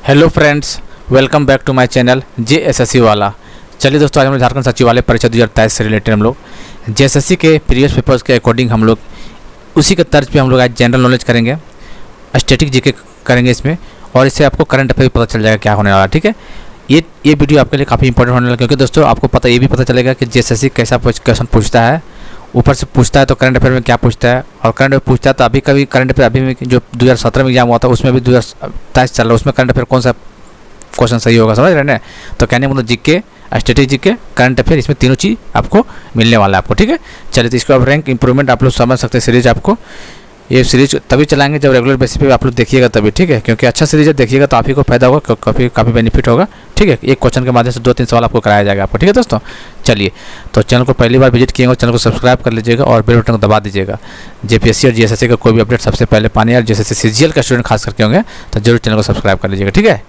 Hello friends, welcome back to my channel JSSC वाला। चलिए दोस्तों, आज हम झारखंड सचिवालय परीक्षा 2023 से रिलेटेड हम लोग जेएसएससी के प्रीवियस पेपर्स के अकॉर्डिंग हम लोग उसी के तर्ज पे हम लोग आज जनरल नॉलेज करेंगे, स्टैटिक जीके करेंगे इसमें, और इससे आपको करंट अफेयर पता चल जाएगा क्या होने वाला। ठीक है, ये वीडियो आपके लिए काफ़ी इंपॉर्टेंट होने वाला, क्योंकि दोस्तों आपको ये भी पता चलेगा कि जेएसएससी कैसा क्वेश्चन पूछता है। ऊपर से पूछता है तो करंट अफेयर में क्या पूछता है, और करंट अफेयर पूछता है तो अभी कभी करंट अफेयर अभी में जो 2017 में एग्जाम हुआ था उसमें भी 2023 चल रहा है, उसमें करंट अफेयर कौन सा क्वेश्चन सही होगा, समझ रहे हैं। तो कहने मतलब GK, static GK, current affair, इसमें तीनों चीज़ आपको मिलने वाला है आपको। ठीक है, चलिए तो इसको अब रैंक इंप्रूवमेंट आप लोग समझ सकते हैं। सीरीज आपको ये सीरीज तभी चलाएंगे जब रेगुलर बेसिस पे आप लोग देखिएगा तभी। ठीक है, क्योंकि अच्छा सीरीज देखिएगा तो आप ही को फायदा होगा, काफ़ी बेनिफिट होगा। ठीक है, एक क्वेश्चन के माध्यम से 2-3 सवाल आपको कराया जाएगा आपको। ठीक है दोस्तों, चलिए तो चैनल को पहली बार विजिट किए हो, चैनल को सब्सक्राइब कर लीजिएगा और बेल बटन को दबा दीजिएगा। जेपीएससी और जीएसएससी का कोई भी अपडेट सबसे पहले पानी, और जेएसएससी सीजीएल का स्टूडेंट खास करके होंगे तो जरूर चैनल को सब्सक्राइब कर लीजिएगा। ठीक है,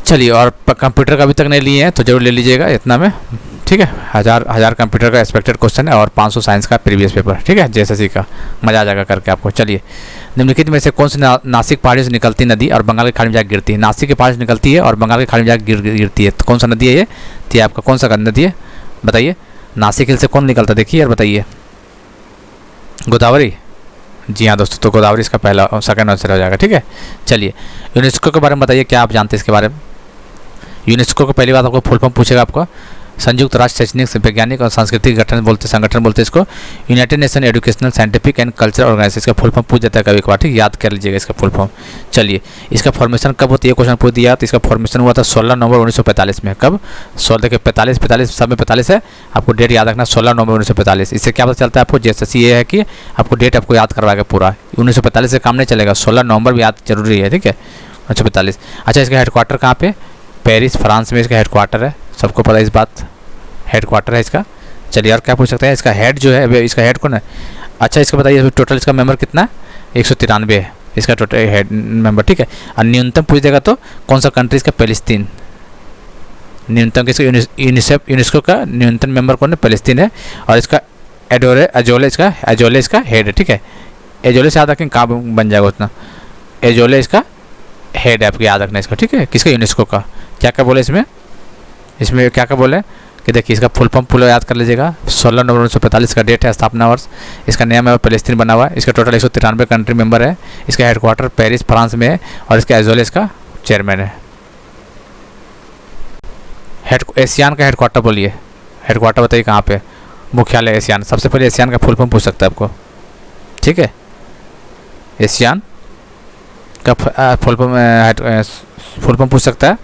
चलिए, और कंप्यूटर का अभी तक नहीं लिए हैं तो जरूर ले लीजिएगा इतना में। ठीक है, हज़ार कंप्यूटर का एक्सपेक्टेड क्वेश्चन है और 500 साइंस का प्रीवियस पेपर। ठीक है, जेएसएससी का मजा आ जाएगा करके आपको। चलिए, निम्नलिखित में से कौन सी नासिक पहाड़ी से निकलती नदी और बंगाल की खाड़ी में जाकर गिरती है? नासिक के पहाड़ी से निकलती है और बंगाल की खाड़ी में जाकर गिरती है, तो कौन सा नदी है ये? तो ये आपका कौन सा नदी है बताइए? नासिक हिल से कौन निकलता है देखिए यार, बताइए। गोदावरी? जी हाँ दोस्तों, तो गोदावरी इसका पहला सेकंड आंसर हो जाएगा। ठीक है, चलिए, यूनेस्को के बारे में बताइए, क्या आप जानते हैं इसके बारे में? यूनेस्को को पहली बात आपको फुल फॉर्म पूछेगा आपको, संयुक्त राष्ट्र शैक्षणिक, वैज्ञानिक और सांस्कृतिक संगठन बोलते हैं इसको। United Nation Educational, Scientific and Cultural Organisation, इसका फुल फॉर्म पूछ जाता है कभी कभार। ठीक, याद कर लीजिएगा इसका फुल फॉर्म। चलिए, इसका फॉर्मेशन कब होती है, क्वेश्चन पूछ दिया तो इसका फॉर्मेशन हुआ था 16 नवंबर 1945 में। कब? 16 देखिए 45 सब में 45 है, आपको डेट याद रखना 16 नवंबर 1945। इससे क्या पता चलता है आपको? जैसे ये है कि आपको डेट आपको याद करवाएगा पूरा, 1945 से काम नहीं चलेगा, 16 नवंबर भी याद जरूरी है। ठीक है, 1945। अच्छा, इसका हेडक्वार्टर कहाँ पे? पेरिस, फ्रांस में इसका हेडक्वार्टर है, सबको पता है इस बात, हेडक्वार्टर है इसका। चलिए, और क्या पूछ सकते हैं? इसका हेड जो है, इसका हेड कौन है? अच्छा, इसका बताइए टोटल इसका मेंबर कितना है? 193 है इसका टोटल हेड मेंबर। ठीक है, और न्यूनतम पूछ देगा तो कौन सा कंट्री इसका? पैलेस्तीन। न्यूनतम किसका? यूनेस्को का न्यूनतम मेंबर कौन है? पैलेस्तीन है। और इसका एजोले इसका हेड है। ठीक है, एजोले से याद रखें, कहाँ बन जाएगा उतना। एजोले इसका हेड है, आपको याद रखना इसका। ठीक है, किसका? यूनेस्को का। क्या बोले इसमें क्या बोले कि देखिए, इसका फुल फॉर्म पूरा याद कर लीजिएगा। 16 नवंबर 1945 का डेट है, स्थापना वर्ष। इसका नया मेंबर पैलेस्तीन बना हुआ है। इसका टोटल 193 कंट्री मेंबर है। इसका हेडक्वार्टर पेरिस, फ्रांस में है, और इसका एजोले इसका चेयरमैन है। एशियान का हेडक्वार्टर बोलिए, हेडक्वार्टर बताइए कहाँ पे? मुख्यालय एशियान। सबसे पहले एशियान का फुल फॉर्म पूछ सकता है आपको। ठीक है, एशियान का फुल फॉर्म पूछ सकता है,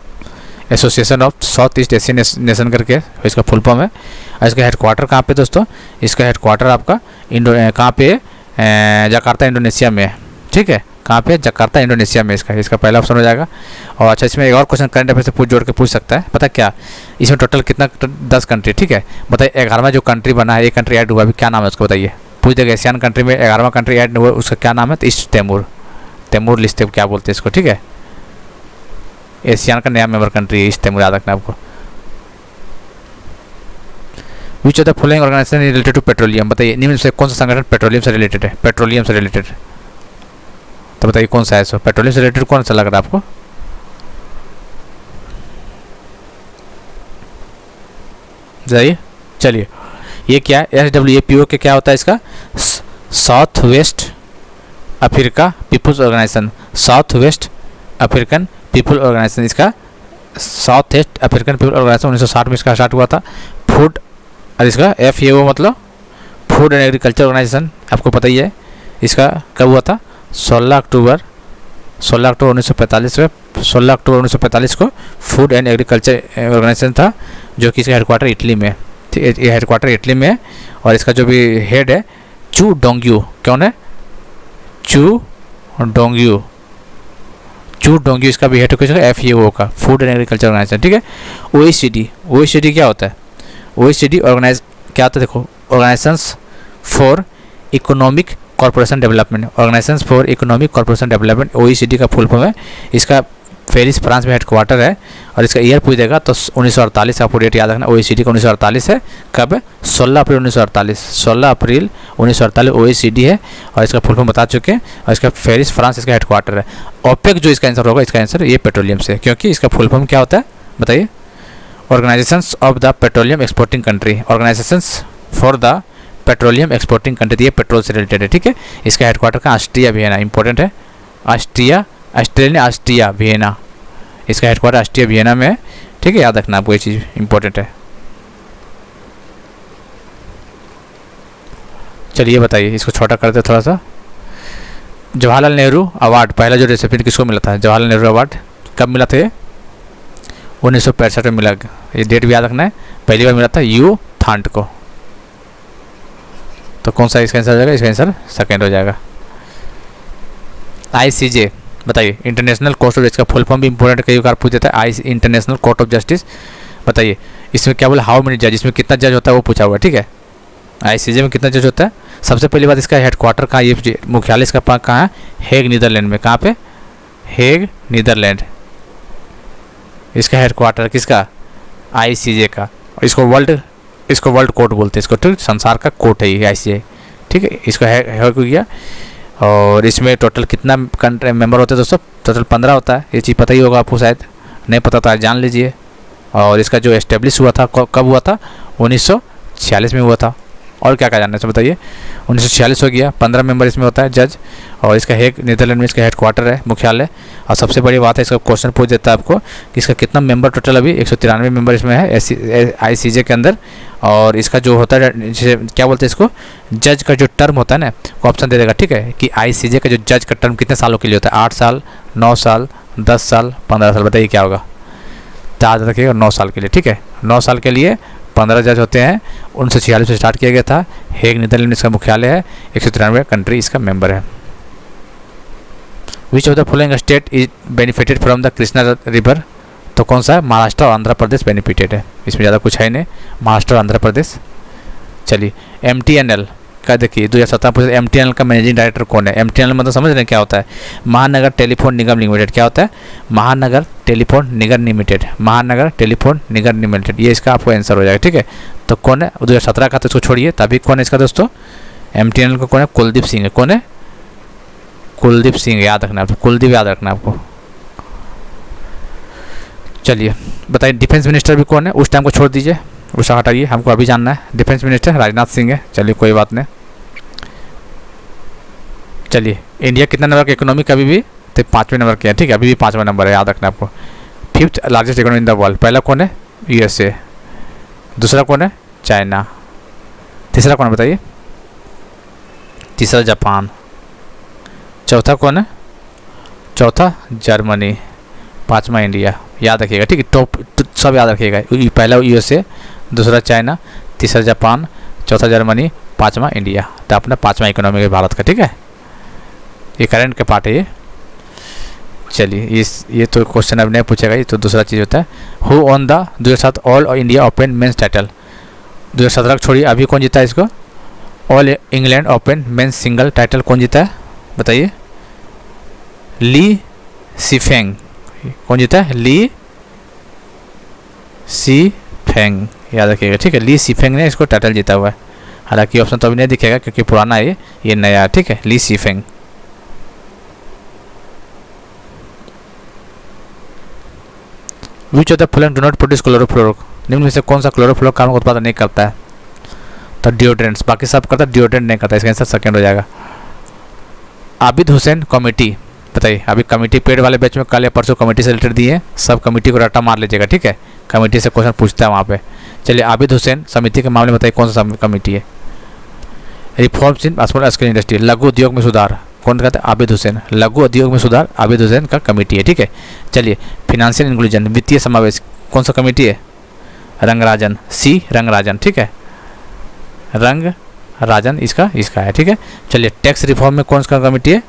association of south east Asian nation करके इसका फुल फॉर्म है। और इसका हेडक्वार्टर कहाँ पे दोस्तों? इसका हेडक्वार्टर आपका कहाँ पे? जकार्ता, इंडोनेशिया में है। ठीक है, कहाँ पे? जकार्ता, इंडोनेशिया में। इसका पहला ऑप्शन हो जाएगा। और अच्छा, इसमें एक और क्वेश्चन करंट अफेयर से जोड़ के पूछ सकता है, पता क्या? इसमें टोटल कितना? 10 कंट्री। ठीक है, बताइए 11वां जो कंट्री बना है, एक कंट्री ऐड हुआ, अभी क्या नाम है उसको बताइए? पूछ देगा एशियन कंट्री में 11वां कंट्री ऐड हुआ, उसका क्या नाम है? तो ईस्ट तिमोर लिस्ते क्या बोलते हैं इसको। ठीक है, एशियान का नया मेंबर कंट्री है ईस्ट तिमोर, याद रखना आपको। Which of the following organisation related to petroleum? बताइए, निम्न से कौन सा संगठन पेट्रोलियम से रिलेटेड है? पेट्रोलियम से रिलेटेड, तो बताइए कौन सा है? सो पेट्रोलियम से रिलेटेड कौन सा लग रहा है आपको? बताइए। चलिए, ये क्या है? SWAPO के क्या होता है इसका? South west Africa people's organization. South west African people organization, इसका south east African people organization 1960 में इसका स्टार्ट हुआ था। फूड, और इसका FAO मतलब फूड एंड एग्रीकल्चर ऑर्गेनाइजेशन, आपको पता ही है। इसका कब हुआ था? 16 अक्टूबर 1945 में। 16 अक्टूबर 1945 को फूड एंड एग्रीकल्चर ऑर्गेनाइजेशन था, जो कि इसका हेडक्वार्टर इटली में है। ठीक, ये हेडक्वार्टर इटली में है। और इसका जो भी हेड है चू डोंग्यू, कौन है? चू डोंग्यू इसका भी हेड है FAO का, फूड एंड एग्रीकल्चर ऑर्गेनाइजेशन। ठीक है, OECD क्या होता है? OECD क्या होता है? देखो, organisations for economic corporation development, OECD का फुल फॉर्म है। इसका पेरिस फ्रांस में हेडक्वार्टर है। और इसका ईयर पूछ देगा तो 1948 आपको डेट याद रखना। OECD का 1948 है। कब? 16 अप्रैल 1948। 16 अप्रैल 1948 OECD है। और इसका फुल फॉर्म बता चुके हैं। और इसका पेरिस फ्रांस इसका हेडक्वार्टर है। ओपेक जो इसका आंसर होगा, इसका आंसर ये पेट्रोलियम से, क्योंकि इसका फुल फॉर्म क्या होता है बताइए? Organisations of the petroleum exporting country, organisations for the petroleum exporting country, ये पेट्रोल से रिलेटेड है। ठीक है, इसका हेडक्वार्टर का ऑस्ट्रिया वियना, इंपॉर्टेंट है। ऑस्ट्रिया वियना, इसका हेडक्वार्टर ऑस्ट्रिया वियना में है। ठीक है, याद रखना आपको, ये चीज़ इंपॉर्टेंट है। चलिए बताइए, इसको छोटा करते थोड़ा सा। जवाहरलाल नेहरू अवार्ड, पहला जो रेसिपिएंट किसको मिला था? जवाहरलाल नेहरू अवार्ड कब मिला था? ये 1965 में मिला। ये डेट भी याद रखना है। पहली बार मिला था यू थांट को। तो कौन सा इसका आंसर हो जाएगा? इसका आंसर सेकेंड हो जाएगा। ICJ बताइए, इंटरनेशनल कोर्ट ऑफ जस्टिस का फुल फॉर्म भी इंपॉर्टेंट कई बार पूछ देता है। इंटरनेशनल कोर्ट ऑफ जस्टिस बताइए, इसमें क्या बोला? हाउ मेनी जज, इसमें कितना जज होता है वो पूछा हुआ। ठीक है, ICJ में कितना जज होता है? सबसे पहली बात, इसका हेडक्वार्टर कहाँ, ये मुख्यालय इसका कहाँ है? हेग नीदरलैंड में। कहाँ पे? Hague Netherland. इसका हेडक्वार्टर किसका? ICJ का। और इसको वर्ल्ड कोर्ट बोलते हैं इसको। ठीक, संसार का कोर्ट है ये ICJ। ठीक है, इसको है गया। और इसमें टोटल कितना कंट्री मेंबर होते हैं दोस्तों? टोटल 15 होता है। ये चीज़ पता ही होगा आपको, शायद नहीं पता तो आज जान लीजिए। और इसका जो एस्टेब्लिश हुआ था कब हुआ था? 1946 में हुआ था। और क्या क्या जानना है बताइए? 1946 हो गया। 15 मेंबर इसमें होता है जज। और इसका हेग नीदरलैंड में इसका हेडक्वार्टर है, मुख्यालय। और सबसे बड़ी बात है, इसका क्वेश्चन पूछ देता है आपको कि इसका कितना मेंबर टोटल? अभी 193 मेंबर इसमें है ICJ के अंदर। और इसका जो होता है, क्या बोलते हैं इसको? जज का जो टर्म होता है ना, वो ऑप्शन दे देगा। ठीक है, कि ICJ का जो जज का टर्म कितने सालों के लिए होता है? 8 साल, 9 साल, 10 साल, 15 साल। बताइए क्या होगा? याद रखिएगा, 9 साल के लिए। ठीक है, 9 साल के लिए 15 जज होते हैं। 1946 से स्टार्ट किया गया था। हेग नीदरलैंड इसका मुख्यालय है। 193 कंट्री इसका मेंबर है। विच of the following state is benefited from the Krishna river? तो कौन सा है? महाराष्ट्र और आंध्र प्रदेश बेनिफिटेड है। इसमें ज़्यादा कुछ है नहीं, महाराष्ट्र और आंध्र प्रदेश। चलिए, MTNL का देखिए 2017 पूछा, MTNL का मैनेजिंग डायरेक्टर कौन है? MTNL मतलब समझ रहे हैं क्या होता है? महानगर टेलीफोन निगम लिमिटेड। क्या होता है? महानगर टेलीफोन निगम लिमिटेड। महानगर टेलीफोन निगम लिमिटेड, ये इसका आपको आंसर हो जाएगा। ठीक है, तो कौन है? 2017 का, तो इसको छोड़िए। तभी कौन है इसका दोस्तों? MTNL का कौन है? कुलदीप सिंह है। कौन है? कुलदीप सिंह, याद रखना आपको, कुलदीप याद रखना आपको। चलिए बताइए, डिफेंस मिनिस्टर भी कौन है? उस टाइम को छोड़ दीजिए, उसका हटाइए, हमको अभी जानना है। डिफेंस मिनिस्टर राजनाथ सिंह है। चलिए कोई बात नहीं। चलिए, इंडिया कितना नंबर का इकोनॉमी कभी भी? तो 5वें नंबर के है। ठीक है, अभी भी 5वां नंबर है, याद रखना आपको। 5th largest economy in the world. पहला कौन है? USA। दूसरा कौन है? चाइना। तीसरा कौन है बताइए? तीसरा जापान। चौथा कौन है? चौथा जर्मनी। 5वां इंडिया। याद रखिएगा। ठीक है, टॉप सब याद रखिएगा। पहला USA, दूसरा चाइना, तीसरा जापान, चौथा जर्मनी, 5वां इंडिया। तो अपना 5वां इकोनॉमी है भारत का। ठीक है, ये करंट के पार्ट है ये। चलिए, ये तो क्वेश्चन अब नहीं पूछेगा, ये तो दूसरा चीज़ होता है। Who won the 2007 all India open men's title? 2017 छोड़िए, अभी कौन जीता है इसको? All England open men's single title कौन जीता है बताइए? ली सीफेंग। कौन जीता है? ली सीफेंग, याद रखिएगा। ठीक है, ली सीफेंग ने इसको टाइटल जीता हुआ है। हालांकि ऑप्शन तो अभी नहीं दिखेगा क्योंकि पुराना है ये नया है। ठीक है, Li Sifeng. Which of the following do not produce chlorofluoro? निम्न में से कौन सा क्लोरोफ्लोरोकार्बन का उत्पादन नहीं करता है? तो डिओड्रेंट्स, बाकी सब करता है, डिओड्रेंट नहीं करता। इसका आंसर सेकंड हो जाएगा। आबिद हुसैन कमेटी बताइए। अभी कमेटी पेड वाले बैच में कल या परसों कमेटी से रिलेटेड दिए, सब कमेटी को रट्टा मार लीजिएगा। ठीक है, कमेटी से क्वेश्चन पूछता है वहाँ पे। चलिए, आबिद हुसैन समिति के मामले में बताइए कौन सा कमेटी है? Reforms in small scale industry, लघु उद्योग में सुधार, कौन कहते हैं? आबिद हुसैन। लघु उद्योग में सुधार आबिद हुसैन का कमेटी है। ठीक है, चलिए, फिनेंशियल इंक्लूजन, वित्तीय समावेश, कौन सा कमेटी है? रंगराजन, सी रंगराजन। ठीक है, रंगराजन इसका है। ठीक है, चलिए, टैक्स रिफॉर्म में कौन सा कमेटी है?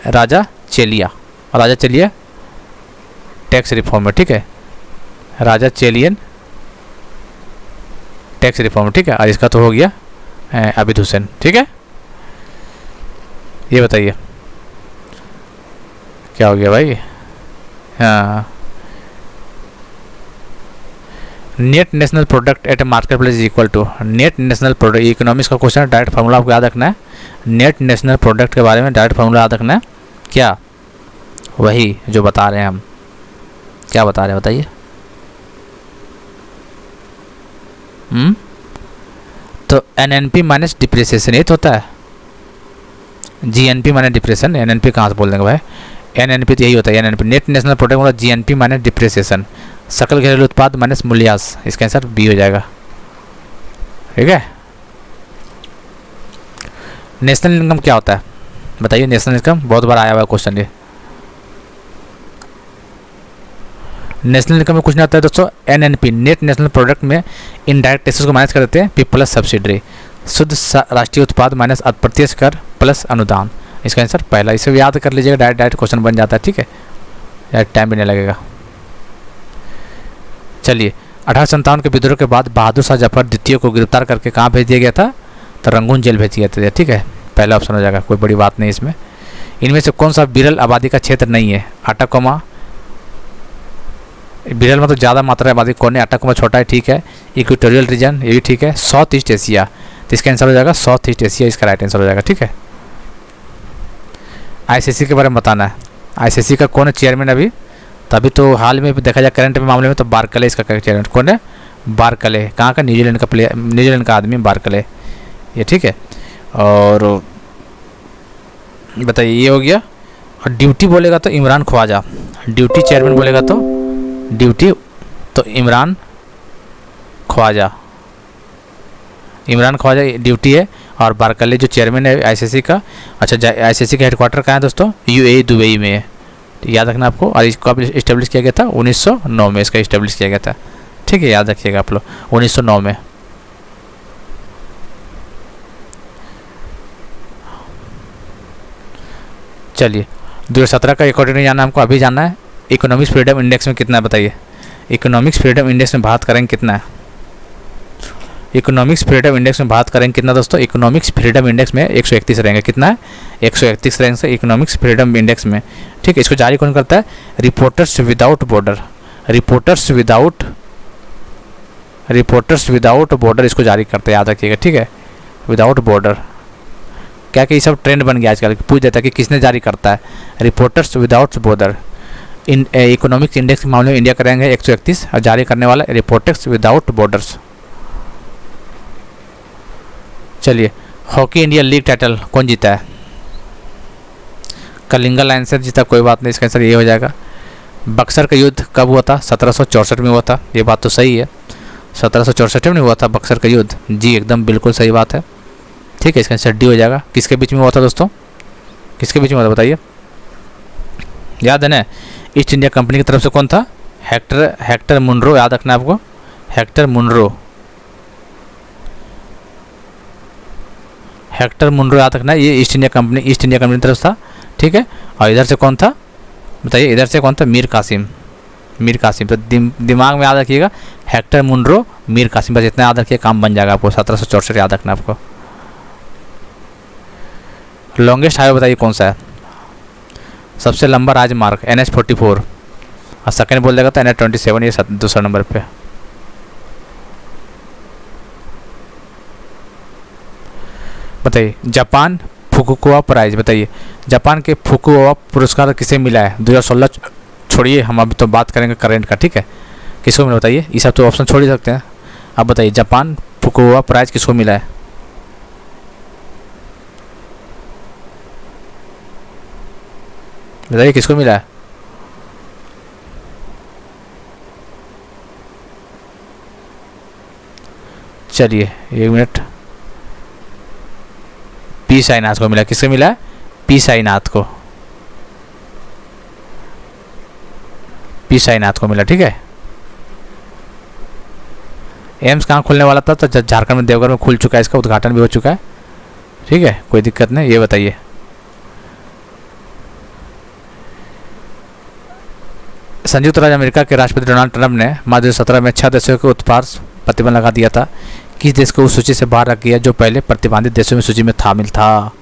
राजा चेलिया टैक्स रिफॉर्म में। ठीक है, राजा चेलियन टैक्स रिफॉर्म। ठीक है, और इसका तो हो गया आबिद हुसैन। ठीक है, ये बताइए क्या हो गया भाई? हाँ, net national product at market place is equal to net national product. Economics का क्वेश्चन है, डायरेक्ट फार्मूला आपको याद रखना है। नेट नेशनल प्रोडक्ट के बारे में डायरेक्ट फार्मूला याद रखना है। क्या? वही जो बता रहे हैं हम। क्या बता रहे हैं बताइए? तो एनएनपी माइनस डिप्रिसिएशन ये तो होता है। जीएनपी माइनस डिप्रेशन, एनएनपी कहाँ से बोल देंगे भाई? एनएनपी तो यही होता है, एनएनपी नेट नेशनल प्रोडक्ट मतलब जीएनपी माइनस डिप्रिसिएशन, सकल घरेलू उत्पाद माइनस मूल्यह्रास। इसका आंसर बी हो जाएगा। ठीक है। नेशनल इनकम क्या होता है बताइए? नेशनल इनकम बहुत बार आया हुआ क्वेश्चन ये। नेशनल इनकम में कुछ नहीं आता है दोस्तों। एनएनपी नेट नेशनल प्रोडक्ट में इनडायरेक्ट टैक्सेस को माइनस कर देते हैं, पी प्लस सब्सिडरी, शुद्ध राष्ट्रीय उत्पाद माइनस अप्रत्यक्ष कर प्लस अनुदान। इसका आंसर पहला। इसे याद कर लीजिएगा, डायरेक्ट क्वेश्चन बन जाता है। ठीक है, यार टाइम भी नहीं लगेगा। चलिए, 1857 के विद्रोह के बाद बहादुर शाह जफर द्वितीय को गिरफ्तार करके कहाँ भेज दिया गया था? तो रंगून जेल भेज दिया था। ठीक है, पहला ऑप्शन हो जाएगा, कोई बड़ी बात नहीं इसमें। इनमें से कौन सा विरल आबादी का क्षेत्र नहीं है? आटाकोमा, विरल मतलब ज़्यादा मात्रा आबादी कौन है? आटाकोमा छोटा है, ठीक है। इक्वेटोरियल रीजन, ये भी ठीक है। साउथ ईस्ट एशिया, तो इसका आंसर हो जाएगा साउथ ईस्ट एशिया, इसका राइट आंसर हो जाएगा। ठीक है। आईसीसी के बारे में बताना है। आईसीसी का कौन है चेयरमैन अभी? तभी तो हाल में देखा जाए करंट में मामले में तो बारकले इसका चेयरमैन कौन है? बारकले। कहाँ का? न्यूजीलैंड का प्लेयर, न्यूजीलैंड का आदमी बारकले ये। ठीक है। और बताइए, ये हो गया। और ड्यूटी बोलेगा तो इमरान ख्वाजा, ड्यूटी चेयरमैन बोलेगा तो ड्यूटी तो इमरान ख्वाजा, इमरान ख्वाजा ड्यूटी है। और बारकले जो चेयरमैन है आईसीसी का। अच्छा, आईसीसी का हेडक्वार्टर कहाँ है दोस्तों? यूएई दुबई में है, याद रखना आपको। और इसको अब इस्टेब्लिश किया गया था 1909 में, इसका इस्टेब्लिश किया गया था। ठीक है, याद रखिएगा आप लोग, 1909 में। चलिए, 2017 का एक ऑर्डिनरी जानना हमको अभी जानना है। इकोनॉमिक्स फ्रीडम इंडेक्स में कितना है बताइए? इकोनॉमिक्स फ्रीडम इंडेक्स में भारत का रैंक कितना है? इकोनॉमिक्स फ्रीडम इंडेक्स में भारत का रैंक कितना दोस्तों? इकोनॉमिक्स फ्रीडम इंडेक्स में 131 रैंक है। कितना है? 131 रैंक से इकोनॉमिक्स फ्रीडम इंडेक्स में। ठीक है, इसको जारी कौन करता है? Reporters without border, reporters without border इसको जारी करते हैं, याद रखिएगा। ठीक है, विदाउट बॉर्डर। क्या कि ये सब ट्रेंड बन गया आजकल, पूछ देता है कि किसने जारी करता है? Reporters without border. Economics index के मामले में इंडिया का रैंक है 131 और जारी करने वाला रिपोर्टर्स विदाउट बॉर्डर्स। चलिए, हॉकी इंडिया लीग टाइटल कौन जीता है? कलिंगा लाइन्स से जीता, कोई बात नहीं, इसका आंसर ये हो जाएगा। बक्सर का युद्ध कब हुआ था? 1764 में हुआ था। ये बात तो सही है, 1764 में हुआ था बक्सर का युद्ध। जी एकदम बिल्कुल सही बात है। ठीक है, इसका आंसर डी हो जाएगा। किसके बीच में हुआ था दोस्तों? किसके बीच में हुआ था बताइए? याद है ना? ईस्ट इंडिया कंपनी की तरफ से कौन था? हेक्टर मुनरो, याद रखना आपको, हेक्टर मुनरो याद रखना। ये ईस्ट इंडिया कंपनी की तरफ था। ठीक है। और इधर से कौन था बताइए? इधर से कौन था? मीर कासिम। तो दिमाग में याद रखिएगा, हेक्टर मुनरो, मीर कासिम, बस इतना याद रखिए, काम बन जाएगा आपको। 1764 याद रखना आपको। लॉन्गेस्ट हाईवे बताइए कौन सा है? सबसे लंबा राजमार्ग NH-44 और सेकंड बोल देगा तो NH-27, ये दूसरा नंबर पे। बताइए, जापान फुकुओका प्राइज बताइए, जापान के फुकुओका पुरस्कार किसे मिला है? 2016 छोड़िए, हम अभी तो बात करेंगे करेंट का। ठीक है, किसको मिला बताइए? ये सब तो ऑप्शन छोड़ ही सकते हैं। अब बताइए, जापान फुकुओका प्राइज किसको मिला है? बताइए किसको मिला है? चलिए 1 मिनट। पी साईनाथ को मिला। किसको मिला है? पी साईनाथ को, पी साईनाथ को मिला। ठीक है। एम्स कहाँ खुलने वाला था? तो झारखंड में देवघर में खुल चुका है, इसका उद्घाटन भी हो चुका है। ठीक है, कोई दिक्कत नहीं। ये बताइए, संयुक्त राज्य अमेरिका के राष्ट्रपति डोनाल्ड ट्रंप ने मार्च 2017 में 6 देशों के उत्पाद प्रतिबंध लगा दिया था। किस देश को उस सूची से बाहर रख दिया जो पहले प्रतिबंधित देशों में सूची में शामिल था?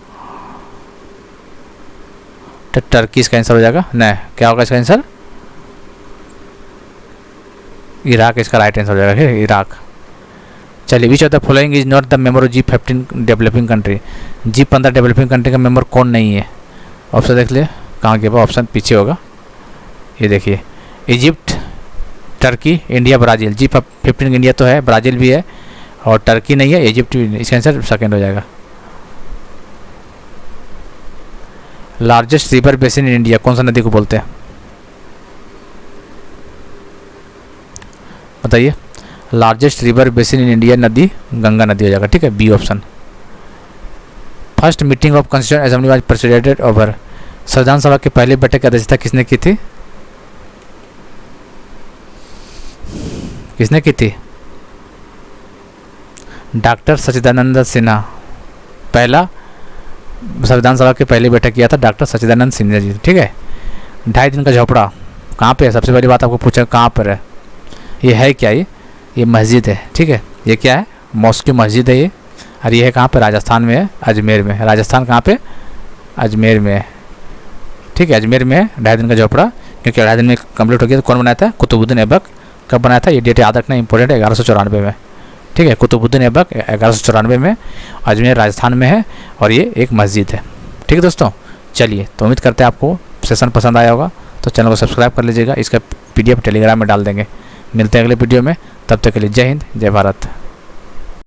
तो टर्की इसका आंसर हो जाएगा। नहीं, क्या होगा इसका आंसर? इराक इसका राइट आंसर हो जाएगा, ठीक है, इराक। चलिए, विच of the following is not the member of G15 developing country. G15 developing country का मेंबर कौन नहीं है? ऑप्शन देख लिए, कहाँ के ऑप्शन पीछे होगा, ये देखिए, Egypt, Turkey, India, Brazil. G15 India तो है, ब्राज़ील भी है, और टर्की नहीं है, इजिप्ट भी नहीं। इसका आंसर सेकेंड हो जाएगा। Largest river basin in India, कौन सा नदी को बोलते हैं? बताइए। Largest river basin in India नदी गंगा नदी हो जाएगा, ठीक है, B option. First meeting of constituent assembly was presidented over. संविधान सभा की पहली बैठक की अध्यक्षता किसने की थी? किसने की थी? डॉक्टर सच्चिदानंद सिन्हा। पहला संविधान सभा की पहली बैठक किया था डॉक्टर सच्चिदानंद सिन्हा जी, ठीक है। 2.5 दिन का झोपड़ा कहाँ पे है? सबसे पहली बात आपको पूछा कहाँ पर है, ये है क्या? ये मस्जिद है, ठीक है। ये क्या है? मॉस्क मस्जिद है ये। और ये है कहाँ पे? राजस्थान में है, अजमेर में। राजस्थान कहाँ पे? अजमेर में है, ठीक है, अजमेर में है। 2.5 दिन का झोपड़ा, क्योंकि 2.5 दिन में कंप्लीट हो गया। तो कौन बनाया था? कुतुबुद्दीन ऐबक। कब बनाया था? ये डेट याद रखना इंपॉर्टेंट है, 1194 में, ठीक है। कुतुबुद्दीन ऐबक 1194 में, अजमेर राजस्थान में है, और ये एक मस्जिद है, ठीक है दोस्तों। चलिए, तो उम्मीद करते हैं आपको सेशन पसंद आया होगा, तो चैनल को सब्सक्राइब कर लीजिएगा। इसका PDF टेलीग्राम में डाल देंगे। मिलते हैं अगले वीडियो में, तब तक के लिए जय हिंद, जय भारत।